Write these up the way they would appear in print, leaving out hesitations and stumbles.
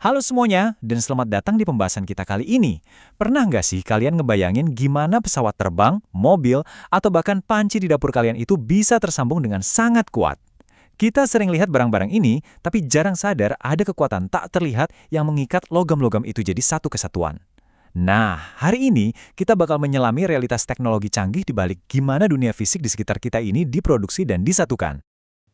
Halo semuanya, dan selamat datang di pembahasan kita kali ini. Pernah nggak sih kalian ngebayangin gimana pesawat terbang, mobil, atau bahkan panci di dapur kalian itu bisa tersambung dengan sangat kuat? Kita sering lihat barang-barang ini, tapi jarang sadar ada kekuatan tak terlihat yang mengikat logam-logam itu jadi satu kesatuan. Nah, hari ini kita bakal menyelami realitas teknologi canggih di balik gimana dunia fisik di sekitar kita ini diproduksi dan disatukan.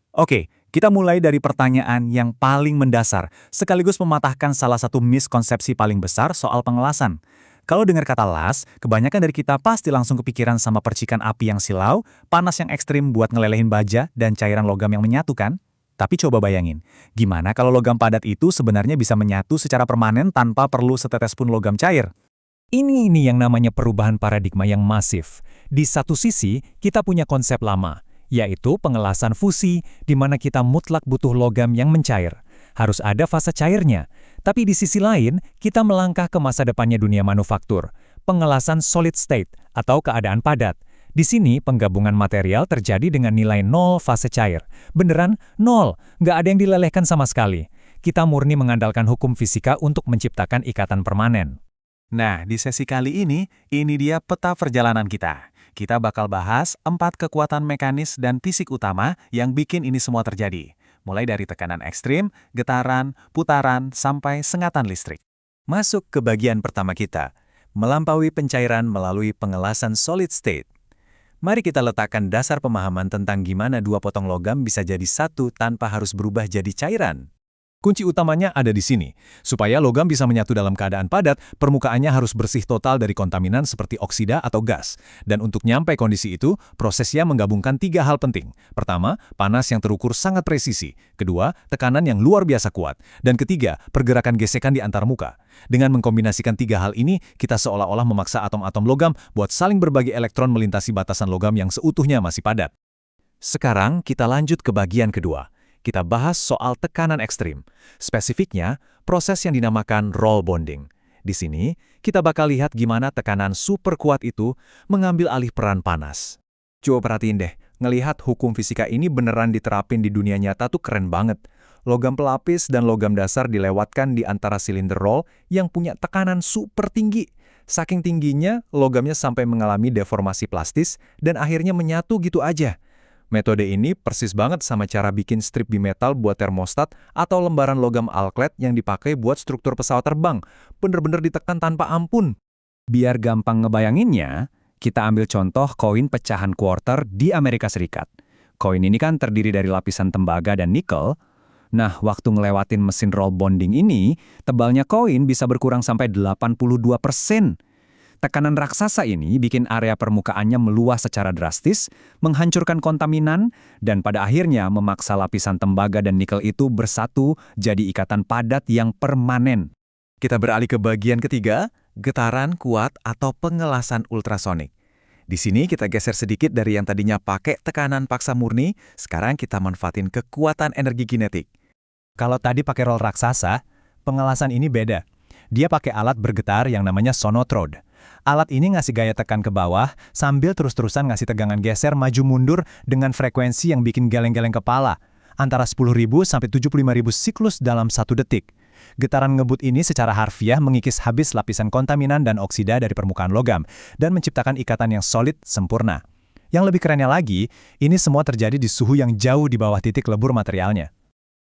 Oke, kita mulai dari pertanyaan yang paling mendasar, sekaligus mematahkan salah satu miskonsepsi paling besar soal pengelasan. Kalau dengar kata las, kebanyakan dari kita pasti langsung kepikiran sama percikan api yang silau, panas yang ekstrim buat ngelelehin baja, dan cairan logam yang menyatu kan? Tapi coba bayangin, gimana kalau logam padat itu sebenarnya bisa menyatu secara permanen tanpa perlu setetes pun logam cair? Ini yang namanya perubahan paradigma yang masif. Di satu sisi, kita punya konsep lama, yaitu pengelasan fusi, di mana kita mutlak butuh logam yang mencair. Harus ada fase cairnya. Tapi di sisi lain, kita melangkah ke masa depannya dunia manufaktur, pengelasan solid state atau keadaan padat. Di sini, penggabungan material terjadi dengan nilai 0 fase cair. Beneran 0, nggak ada yang dilelehkan sama sekali. Kita murni mengandalkan hukum fisika untuk menciptakan ikatan permanen. Nah, di sesi kali ini dia peta perjalanan kita. Kita bakal bahas 4 kekuatan mekanis dan fisik utama yang bikin ini semua terjadi. Mulai dari tekanan ekstrim, getaran, putaran, sampai sengatan listrik. Masuk ke bagian pertama kita, melampaui pencairan melalui pengelasan solid state. Mari kita letakkan dasar pemahaman tentang gimana dua potong logam bisa jadi satu tanpa harus berubah jadi cairan. Kunci utamanya ada di sini. Supaya logam bisa menyatu dalam keadaan padat, permukaannya harus bersih total dari kontaminan seperti oksida atau gas. Dan untuk nyampe kondisi itu, prosesnya menggabungkan 3 hal penting. Pertama, panas yang terukur sangat presisi. Kedua, tekanan yang luar biasa kuat. Dan ketiga, pergerakan gesekan di antar muka. Dengan mengkombinasikan 3 hal ini, kita seolah-olah memaksa atom-atom logam buat saling berbagi elektron melintasi batasan logam yang seutuhnya masih padat. Sekarang kita lanjut ke bagian kedua. Kita bahas soal tekanan ekstrim. Spesifiknya, proses yang dinamakan roll bonding. Di sini, kita bakal lihat gimana tekanan super kuat itu mengambil alih peran panas. Coba perhatiin deh, ngelihat hukum fisika ini beneran diterapin di dunia nyata tuh keren banget. Logam pelapis dan logam dasar dilewatkan di antara silinder roll yang punya tekanan super tinggi. Saking tingginya, logamnya sampai mengalami deformasi plastis dan akhirnya menyatu gitu aja. Metode ini persis banget sama cara bikin strip bimetal buat termostat atau lembaran logam alklet yang dipakai buat struktur pesawat terbang. Bener-bener ditekan tanpa ampun. Biar gampang ngebayanginnya, kita ambil contoh koin pecahan quarter di Amerika Serikat. Koin ini kan terdiri dari lapisan tembaga dan nikel. Nah, waktu ngelewatin mesin roll bonding ini, tebalnya koin bisa berkurang sampai 82%. Tekanan raksasa ini bikin area permukaannya meluas secara drastis, menghancurkan kontaminan, dan pada akhirnya memaksa lapisan tembaga dan nikel itu bersatu jadi ikatan padat yang permanen. Kita beralih ke bagian ketiga, getaran kuat atau pengelasan ultrasonik. Di sini kita geser sedikit dari yang tadinya pakai tekanan paksa murni, sekarang kita manfaatin kekuatan energi kinetik. Kalau tadi pakai roll raksasa, pengelasan ini beda. Dia pakai alat bergetar yang namanya sonotrode. Alat ini ngasih gaya tekan ke bawah sambil terus-terusan ngasih tegangan geser maju mundur dengan frekuensi yang bikin geleng-geleng kepala, antara 10.000 sampai 75.000 siklus dalam 1 detik. Getaran ngebut ini secara harfiah mengikis habis lapisan kontaminan dan oksida dari permukaan logam dan menciptakan ikatan yang solid sempurna. Yang lebih kerennya lagi, ini semua terjadi di suhu yang jauh di bawah titik lebur materialnya.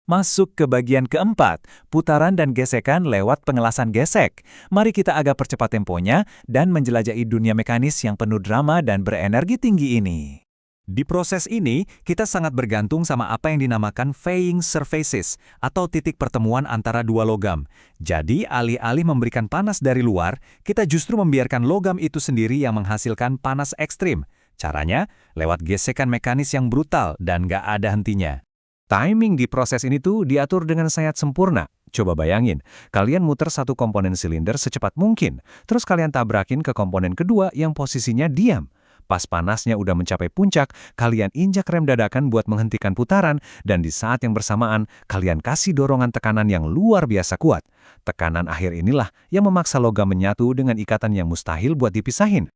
Masuk ke bagian keempat, putaran dan gesekan lewat pengelasan gesek. Mari kita agak percepat temponya dan menjelajahi dunia mekanis yang penuh drama dan berenergi tinggi ini. Di proses ini, kita sangat bergantung sama apa yang dinamakan faying surfaces atau titik pertemuan antara dua logam. Jadi, alih-alih memberikan panas dari luar, kita justru membiarkan logam itu sendiri yang menghasilkan panas ekstrim. Caranya, lewat gesekan mekanis yang brutal dan nggak ada hentinya. Timing di proses ini tuh diatur dengan sangat sempurna. Coba bayangin, kalian muter satu komponen silinder secepat mungkin, terus kalian tabrakin ke komponen kedua yang posisinya diam. Pas panasnya udah mencapai puncak, kalian injak rem dadakan buat menghentikan putaran, dan di saat yang bersamaan, kalian kasih dorongan tekanan yang luar biasa kuat. Tekanan akhir inilah yang memaksa logam menyatu dengan ikatan yang mustahil buat dipisahin.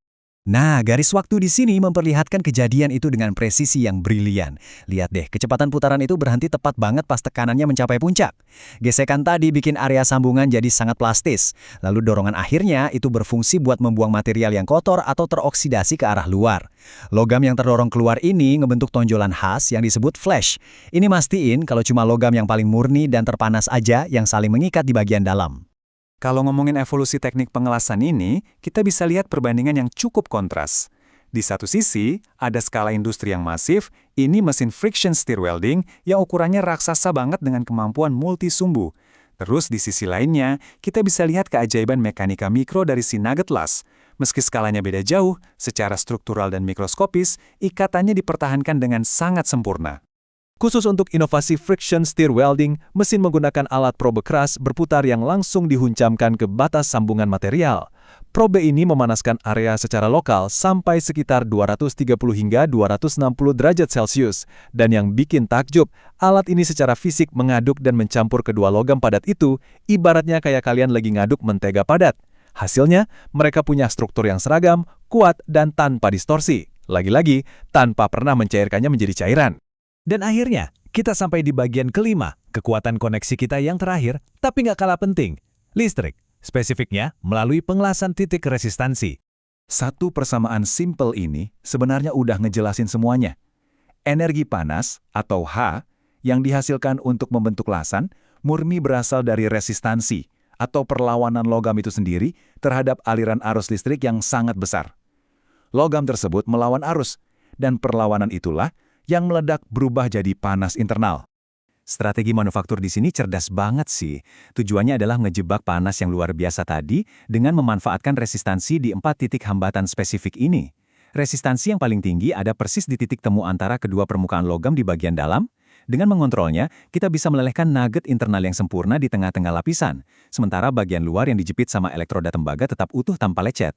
Nah, garis waktu di sini memperlihatkan kejadian itu dengan presisi yang brilian. Lihat deh, kecepatan putaran itu berhenti tepat banget pas tekanannya mencapai puncak. Gesekan tadi bikin area sambungan jadi sangat plastis. Lalu dorongan akhirnya itu berfungsi buat membuang material yang kotor atau teroksidasi ke arah luar. Logam yang terdorong keluar ini ngebentuk tonjolan khas yang disebut flash. Ini mastiin kalau cuma logam yang paling murni dan terpanas aja yang saling mengikat di bagian dalam. Kalau ngomongin evolusi teknik pengelasan ini, kita bisa lihat perbandingan yang cukup kontras. Di satu sisi, ada skala industri yang masif, ini mesin friction stir welding yang ukurannya raksasa banget dengan kemampuan multisumbu. Terus di sisi lainnya, kita bisa lihat keajaiban mekanika mikro dari si nugget las. Meski skalanya beda jauh, secara struktural dan mikroskopis, ikatannya dipertahankan dengan sangat sempurna. Khusus untuk inovasi friction stir welding, mesin menggunakan alat probe keras berputar yang langsung dihuncamkan ke batas sambungan material. Probe ini memanaskan area secara lokal sampai sekitar 230 hingga 260 derajat Celcius. Dan yang bikin takjub, alat ini secara fisik mengaduk dan mencampur kedua logam padat itu, ibaratnya kayak kalian lagi ngaduk mentega padat. Hasilnya, mereka punya struktur yang seragam, kuat, dan tanpa distorsi. Lagi-lagi, tanpa pernah mencairkannya menjadi cairan. Dan akhirnya, kita sampai di bagian kelima, kekuatan koneksi kita yang terakhir, tapi nggak kalah penting, listrik. Spesifiknya melalui pengelasan titik resistansi. Satu persamaan simple ini sebenarnya udah ngejelasin semuanya. Energi panas, atau H, yang dihasilkan untuk membentuk lasan, murni berasal dari resistansi, atau perlawanan logam itu sendiri terhadap aliran arus listrik yang sangat besar. Logam tersebut melawan arus, dan perlawanan itulah yang meledak berubah jadi panas internal. Strategi manufaktur di sini cerdas banget sih. Tujuannya adalah ngejebak panas yang luar biasa tadi dengan memanfaatkan resistansi di 4 titik hambatan spesifik ini. Resistansi yang paling tinggi ada persis di titik temu antara kedua permukaan logam di bagian dalam. Dengan mengontrolnya, kita bisa melelehkan nugget internal yang sempurna di tengah-tengah lapisan, sementara bagian luar yang dijepit sama elektroda tembaga tetap utuh tanpa lecet.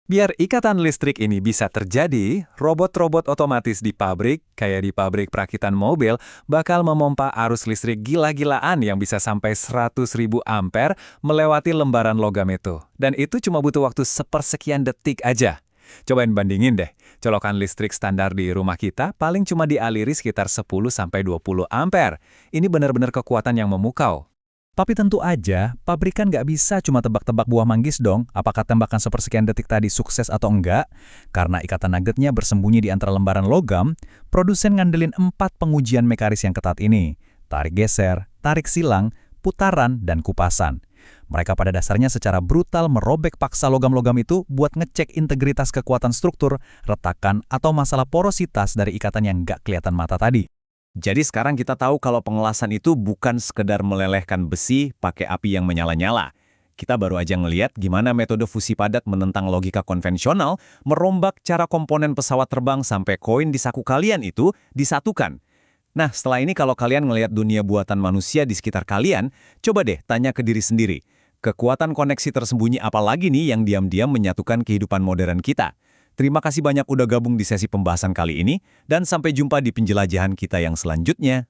Biar ikatan listrik ini bisa terjadi, robot-robot otomatis di pabrik, kayak di pabrik perakitan mobil, bakal memompa arus listrik gila-gilaan yang bisa sampai 100.000 ampere melewati lembaran logam itu. Dan itu cuma butuh waktu sepersekian detik aja. Cobain bandingin deh, colokan listrik standar di rumah kita paling cuma dialiri sekitar 10-20 ampere. Ini benar-benar kekuatan yang memukau. Tapi tentu aja, pabrikan nggak bisa cuma tebak-tebak buah manggis dong, apakah tembakan sepersekian detik tadi sukses atau enggak. Karena ikatan nuggetnya bersembunyi di antara lembaran logam, produsen ngandelin 4 pengujian mekanis yang ketat ini. Tarik geser, tarik silang, putaran, dan kupasan. Mereka pada dasarnya secara brutal merobek paksa logam-logam itu buat ngecek integritas kekuatan struktur, retakan, atau masalah porositas dari ikatan yang nggak kelihatan mata tadi. Jadi sekarang kita tahu kalau pengelasan itu bukan sekedar melelehkan besi pakai api yang menyala-nyala. Kita baru aja ngeliat gimana metode fusi padat menentang logika konvensional, merombak cara komponen pesawat terbang sampai koin di saku kalian itu disatukan. Nah, setelah ini kalau kalian ngelihat dunia buatan manusia di sekitar kalian, coba deh tanya ke diri sendiri. Kekuatan koneksi tersembunyi apa lagi nih yang diam-diam menyatukan kehidupan modern kita? Terima kasih banyak udah gabung di sesi pembahasan kali ini, dan sampai jumpa di penjelajahan kita yang selanjutnya.